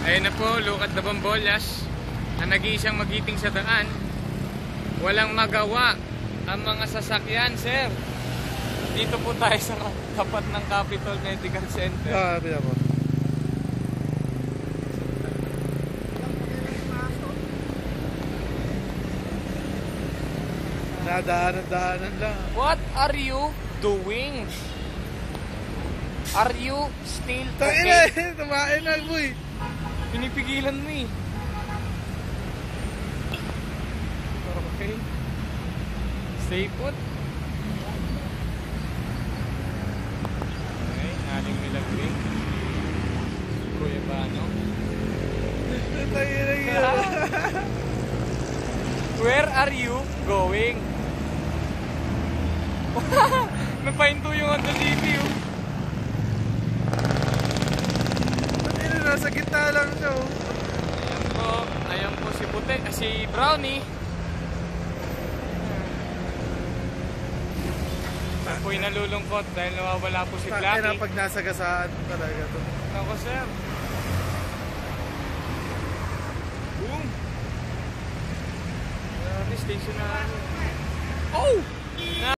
Ayun na po, Lucas de Bombolas na nag-iisang magiting sa daan. Walang magawa ang mga sasakyan, sir. Dito po tayo sa tapat ng Capitol Medical Center. Pila po. Nadaanan-daanan lang. What are you doing? Are you still okay? Tumain na, boy. Pinipigilan mo eh. Okay. Stay put. Okay, aling milagring. Kuya Bano. Where are you going? Napahinto yung Honda City oh. Nasa gitna lang siya oh. Ayan po si Puti, si Brownie. Ayan po yung nalulungkot dahil nawawala po si Blackie. Pag nasa gasaan talaga to. Ako sir. Boom! Station na. Oh!